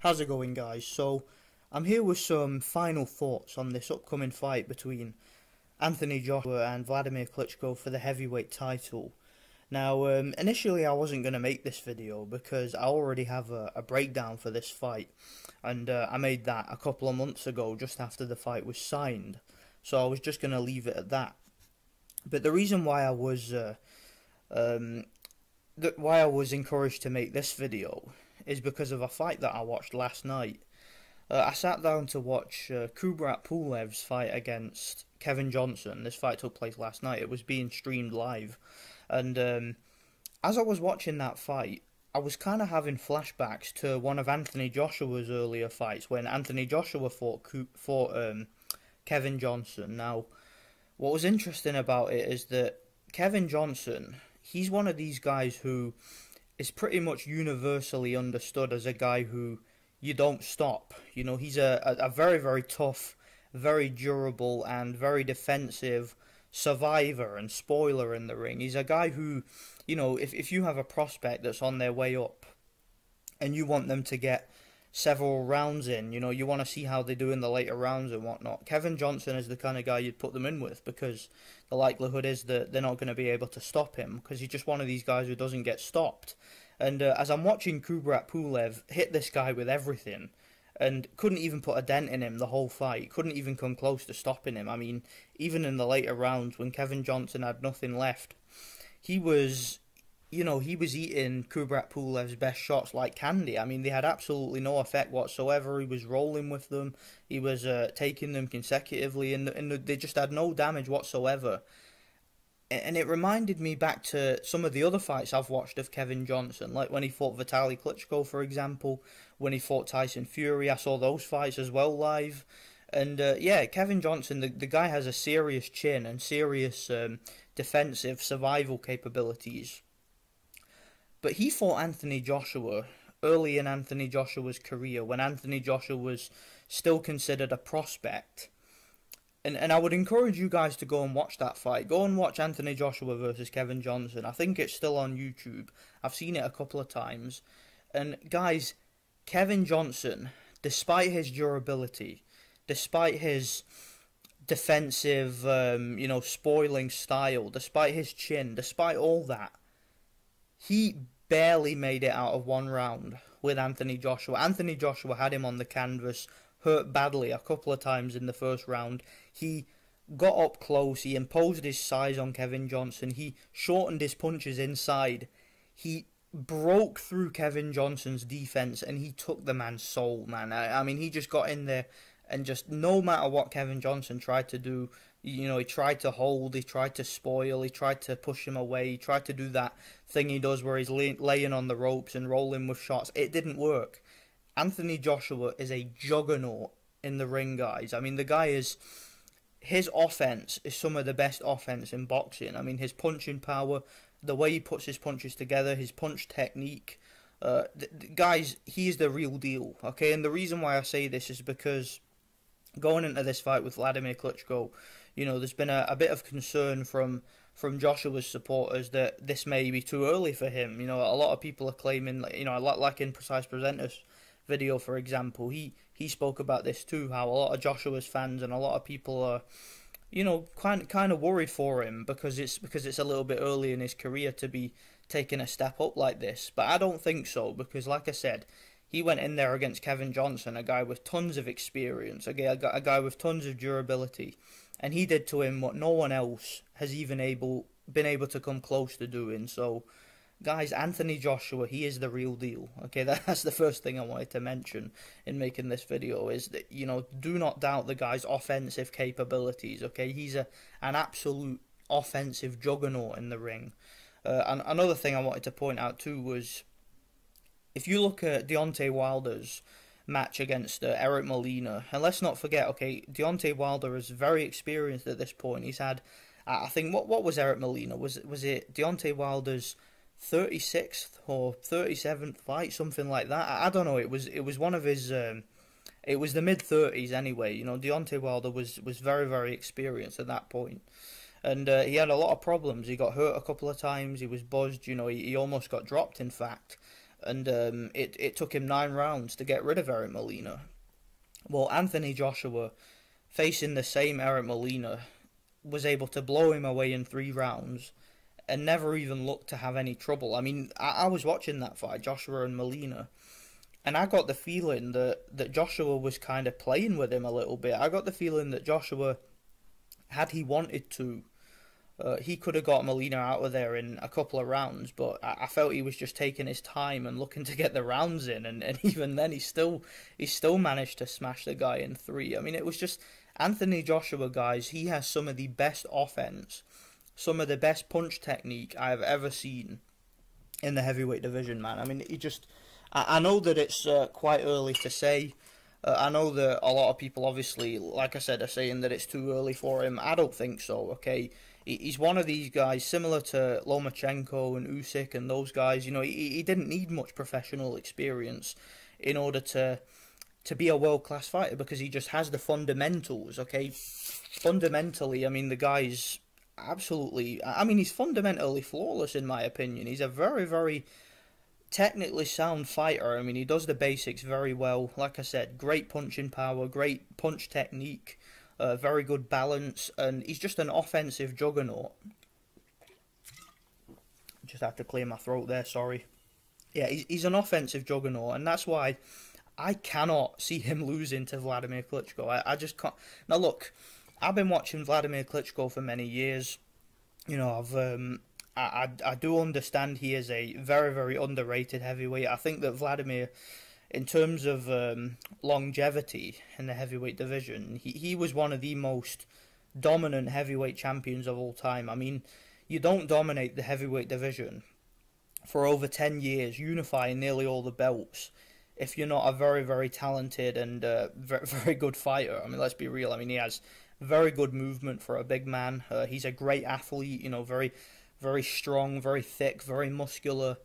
How's it going, guys? So, I'm here with some final thoughts on this upcoming fight between Anthony Joshua and Wladimir Klitschko for the heavyweight title. Now, initially I wasn't going to make this video because I already have a breakdown for this fight, and I made that a couple of months ago just after the fight was signed, so I was just going to leave it at that. But the reason why I was encouraged to make this video is because of a fight that I watched last night. I sat down to watch Kubrat Pulev's fight against Kevin Johnson. This fight took place last night. It was being streamed live. And as I was watching that fight, I was kind of having flashbacks to one of Anthony Joshua's earlier fights when Anthony Joshua fought Kevin Johnson. Now, what was interesting about it is that Kevin Johnson, he's one of these guys who is pretty much universally understood as a guy who you don't stop. You know, he's a very, very tough, very durable and very defensive survivor and spoiler in the ring. He's a guy who, you know, if you have a prospect that's on their way up and you want them to get several rounds in, you know, you want to see how they do in the later rounds and whatnot, Kevin Johnson is the kind of guy you'd put them in with, because the likelihood is that they're not going to be able to stop him, because he's just one of these guys who doesn't get stopped. And as I'm watching Kubrat Pulev hit this guy with everything and couldn't even put a dent in him the whole fight, couldn't even come close to stopping him. I mean, even in the later rounds when Kevin Johnson had nothing left, he was, you know, he was eating Kubrat Pulev's best shots like candy. I mean, they had absolutely no effect whatsoever. He was rolling with them. He was taking them consecutively, and they just had no damage whatsoever. And it reminded me back to some of the other fights I've watched of Kevin Johnson, like when he fought Vitaly Klitschko, for example, when he fought Tyson Fury. I saw those fights as well live. And yeah, Kevin Johnson, the guy has a serious chin and serious defensive survival capabilities. But he fought Anthony Joshua early in Anthony Joshua's career, when Anthony Joshua was still considered a prospect. And I would encourage you guys to go and watch that fight. Go and watch Anthony Joshua versus Kevin Johnson. I think it's still on YouTube. I've seen it a couple of times. And guys, Kevin Johnson, despite his durability, despite his defensive, you know, spoiling style, despite his chin, despite all that, he barely made it out of one round with Anthony Joshua. Anthony Joshua had him on the canvas, hurt badly a couple of times in the first round. He got up close, he imposed his size on Kevin Johnson, he shortened his punches inside, he broke through Kevin Johnson's defense, and he took the man's soul, man. I mean, he just got in there, and just no matter what Kevin Johnson tried to do, you know, he tried to hold, he tried to spoil, he tried to push him away, he tried to do that thing he does where he's laying on the ropes and rolling with shots. It didn't work. Anthony Joshua is a juggernaut in the ring, guys. I mean, the guy is... his offense is some of the best offense in boxing. I mean, his punching power, the way he puts his punches together, his punch technique. Guys, he's the real deal, okay? And the reason why I say this is because going into this fight with Wladimir Klitschko, you know, there's been a bit of concern from Joshua's supporters that this may be too early for him. You know, a lot of people are claiming, you know, like in Precise Presenters video, for example, he spoke about this too, how a lot of Joshua's fans and a lot of people are, you know, kind of worried for him because it's a little bit early in his career to be taking a step up like this. But I don't think so, because like I said, he went in there against Kevin Johnson, a guy with tons of experience, a guy with tons of durability, and he did to him what no one else has even been able to come close to doing. So guys, Anthony Joshua, he is the real deal. Okay, that's the first thing I wanted to mention in making this video, is that, you know, do not doubt the guy's offensive capabilities. Okay, he's an absolute offensive juggernaut in the ring. And another thing I wanted to point out too was, if you look at Deontay Wilder's match against Eric Molina, and let's not forget, okay, Deontay Wilder is very experienced at this point. He's had, I think, what was Eric Molina? Was it Deontay Wilder's 36th or 37th fight, something like that? I don't know. It was one of his. It was the mid-30s anyway. You know, Deontay Wilder was very, very experienced at that point, and he had a lot of problems. He got hurt a couple of times. He was buzzed. You know, he almost got dropped, in fact. and it took him 9 rounds to get rid of Eric Molina. Well, Anthony Joshua, facing the same Eric Molina, was able to blow him away in 3 rounds and never even looked to have any trouble. I mean, I was watching that fight, Joshua and Molina, and I got the feeling that Joshua was kind of playing with him a little bit. I got the feeling that Joshua, had he wanted to, he could have got Molina out of there in a couple of rounds, but I felt he was just taking his time and looking to get the rounds in, and even then he still managed to smash the guy in 3. I mean, it was just Anthony Joshua, guys. He has some of the best offense, some of the best punch technique I have ever seen in the heavyweight division, man. I mean, he just, I know that it's quite early to say. I know that a lot of people, obviously, like I said, are saying that it's too early for him. I don't think so, okay? He's one of these guys, similar to Lomachenko and Usyk and those guys. You know, he didn't need much professional experience in order to be a world-class fighter, because he just has the fundamentals, okay? Fundamentally, I mean, the guy's absolutely, I mean, he's fundamentally flawless in my opinion. He's a very, very technically sound fighter. I mean, he does the basics very well. Like I said, great punching power, great punch technique, very good balance, and he's just an offensive juggernaut. Just had to clear my throat there, sorry. Yeah, he's an offensive juggernaut, and that's why I cannot see him losing to Wladimir Klitschko. I just can't. Now look, I've been watching Wladimir Klitschko for many years. You know, I do understand he is a very, very underrated heavyweight. I think that Wladimir, in terms of longevity in the heavyweight division, he was one of the most dominant heavyweight champions of all time. I mean, you don't dominate the heavyweight division for over 10 years, unifying nearly all the belts, if you're not a very, very talented and very, very good fighter. I mean, let's be real. I mean, he has very good movement for a big man. He's a great athlete, you know, very, very strong, very thick, very muscular,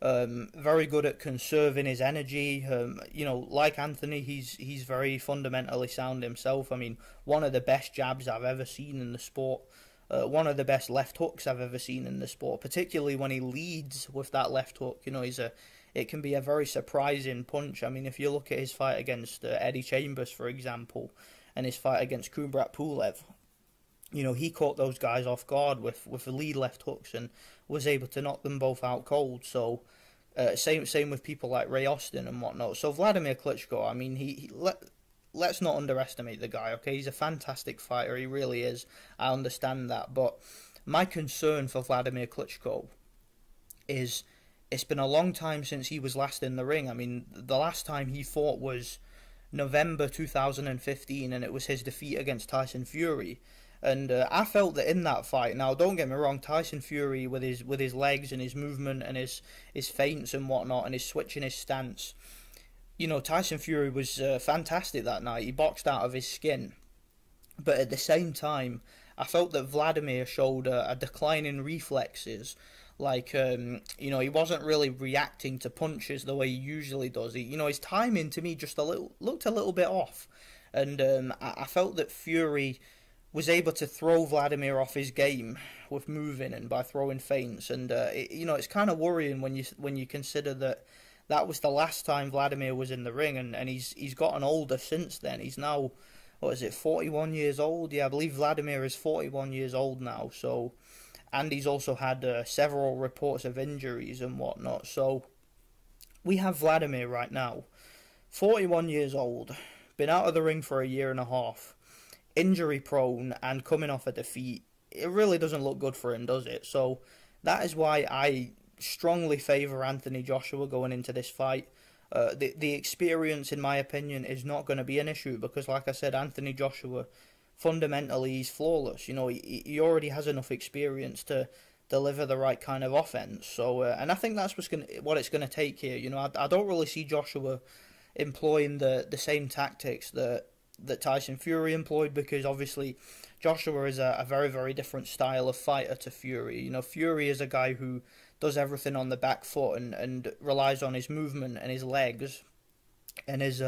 very good at conserving his energy. You know, like Anthony, he's very fundamentally sound himself. I mean, one of the best jabs I've ever seen in the sport. One of the best left hooks I've ever seen in the sport, particularly when he leads with that left hook. You know, it can be a very surprising punch. I mean, if you look at his fight against Eddie Chambers, for example, and his fight against Kubrat Pulev, you know, he caught those guys off guard with the lead left hooks and was able to knock them both out cold. So, same with people like Ray Austin and whatnot. So Wladimir Klitschko, I mean, let's not underestimate the guy, okay? He's a fantastic fighter, he really is. I understand that, but my concern for Wladimir Klitschko is it's been a long time since he was last in the ring. I mean, the last time he fought was November 2015, and it was his defeat against Tyson Fury. And I felt that in that fight, now don't get me wrong, Tyson Fury with his legs and his movement and his feints and whatnot and his switching his stance, you know, Tyson Fury was fantastic that night. He boxed out of his skin. But at the same time, I felt that Wladimir showed a decline in reflexes. Like, you know, he wasn't really reacting to punches the way he usually does. You know, his timing to me just looked a little bit off. And I felt that Fury was able to throw Wladimir off his game with moving and by throwing feints. And, you know, it's kind of worrying when you consider that was the last time Wladimir was in the ring. And he's gotten older since then. He's now, 41 years old? Yeah, I believe Wladimir is 41 years old now. So, and he's also had several reports of injuries and whatnot. So we have Wladimir right now, 41 years old, been out of the ring for a year and a half, injury prone and coming off a defeat. It really doesn't look good for him, does it? So that is why I strongly favour Anthony Joshua going into this fight. The experience, in my opinion, is not going to be an issue because, like I said, Anthony Joshua, fundamentally, he's flawless. You know, he already has enough experience to deliver the right kind of offense. So, and I think that's what it's going to take here. You know, I don't really see Joshua employing the same tactics that Tyson Fury employed, because obviously Joshua is a very, very different style of fighter to Fury. You know, Fury is a guy who does everything on the back foot and relies on his movement and his legs and his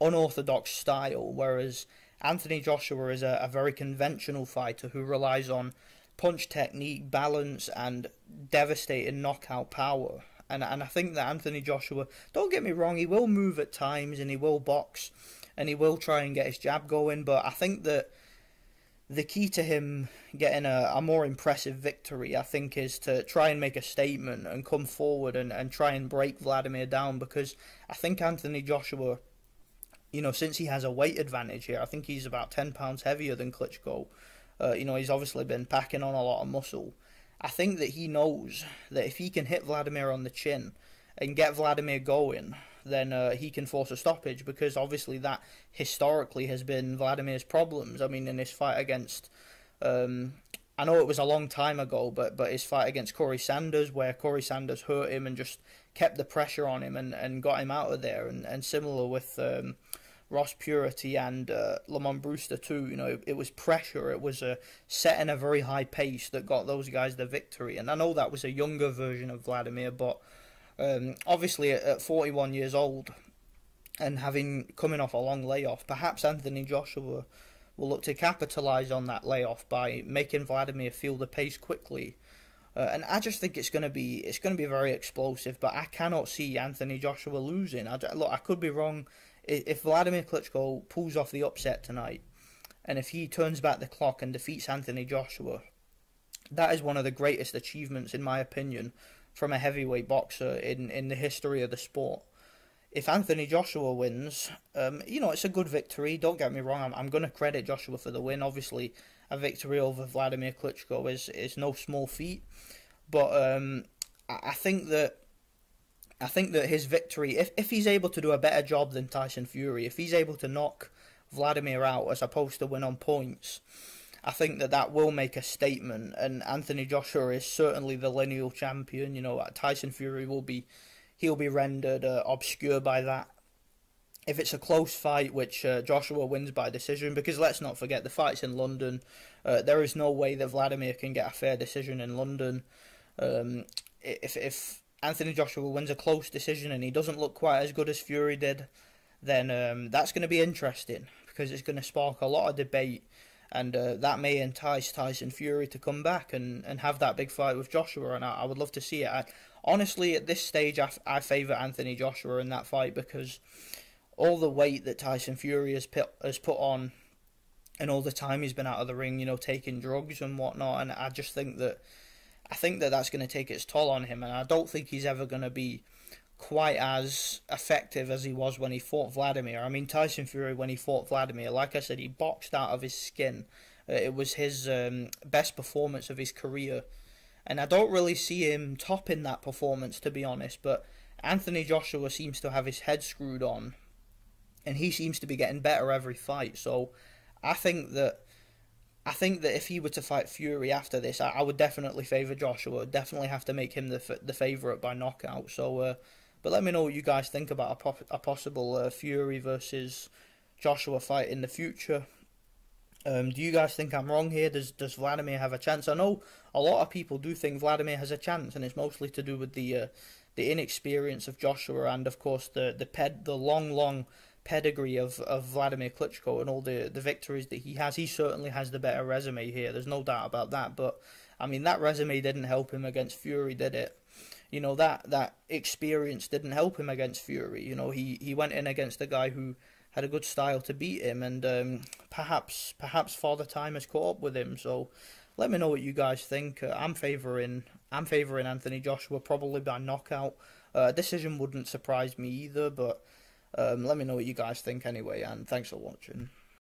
unorthodox style, whereas Anthony Joshua is a very conventional fighter who relies on punch technique, balance, and devastating knockout power. And I think that Anthony Joshua, don't get me wrong, he will move at times and he will box and he will try and get his jab going, but I think that the key to him getting a more impressive victory, I think, is to try and make a statement and come forward and try and break Wladimir down, because I think Anthony Joshua, since he has a weight advantage here, I think he's about 10 pounds heavier than Klitschko. He's obviously been packing on a lot of muscle. I think that he knows that if he can hit Wladimir on the chin and get Wladimir going, then he can force a stoppage, because obviously that historically has been Vladimir's problems. I mean, in his fight against, I know it was a long time ago, but his fight against Corey Sanders, where Corey Sanders hurt him and just kept the pressure on him and got him out of there, and similar with Ross Purity and Lamont Brewster too. It was pressure, it was setting a very high pace that got those guys the victory. And I know that was a younger version of Wladimir, but obviously at 41 years old and coming off a long layoff, perhaps Anthony Joshua will look to capitalise on that layoff by making Wladimir feel the pace quickly. And I just think it's going to be very explosive, but I cannot see Anthony Joshua losing. I could be wrong. If Wladimir Klitschko pulls off the upset tonight, and if he turns back the clock and defeats Anthony Joshua, that is one of the greatest achievements, in my opinion, from a heavyweight boxer in the history of the sport. If Anthony Joshua wins, it's a good victory. Don't get me wrong. I'm going to credit Joshua for the win. Obviously, a victory over Wladimir Klitschko is no small feat. But I think that his victory, if he's able to do a better job than Tyson Fury, if he's able to knock Wladimir out as opposed to win on points, I think that will make a statement. And Anthony Joshua is certainly the lineal champion. Tyson Fury will be rendered obscure by that. If it's a close fight, which Joshua wins by decision, because let's not forget the fight's in London, there is no way that Wladimir can get a fair decision in London. If Anthony Joshua wins a close decision and he doesn't look quite as good as Fury did, then that's going to be interesting, because it's going to spark a lot of debate, and that may entice Tyson Fury to come back and have that big fight with Joshua, and I would love to see it. Honestly, at this stage, I favour Anthony Joshua in that fight, because all the weight that Tyson Fury has put on, and all the time he's been out of the ring, taking drugs and whatnot, and I think that that's going to take its toll on him, and I don't think he's ever going to be quite as effective as he was when he fought Wladimir. I mean, Tyson Fury, when he fought Wladimir, like I said, he boxed out of his skin. It was his best performance of his career, and I don't really see him topping that performance, to be honest. But Anthony Joshua seems to have his head screwed on, and he seems to be getting better every fight. So I think that if he were to fight Fury after this, I would definitely favour Joshua. I'd definitely have to make him the favourite by knockout. So, but let me know what you guys think about a possible Fury versus Joshua fight in the future. Do you guys think I'm wrong here? Does Wladimir have a chance? I know a lot of people do think Wladimir has a chance, and it's mostly to do with the inexperience of Joshua, and of course the long pedigree of Wladimir Klitschko and all the victories that he has. He certainly has the better resume here. There's no doubt about that. But I mean, that resume didn't help him against Fury, did it? That experience didn't help him against Fury. He went in against a guy who had a good style to beat him, and perhaps Father Time has caught up with him. So let me know what you guys think. I'm favouring Anthony Joshua, probably by knockout. A decision wouldn't surprise me either, but let me know what you guys think anyway, and thanks for watching.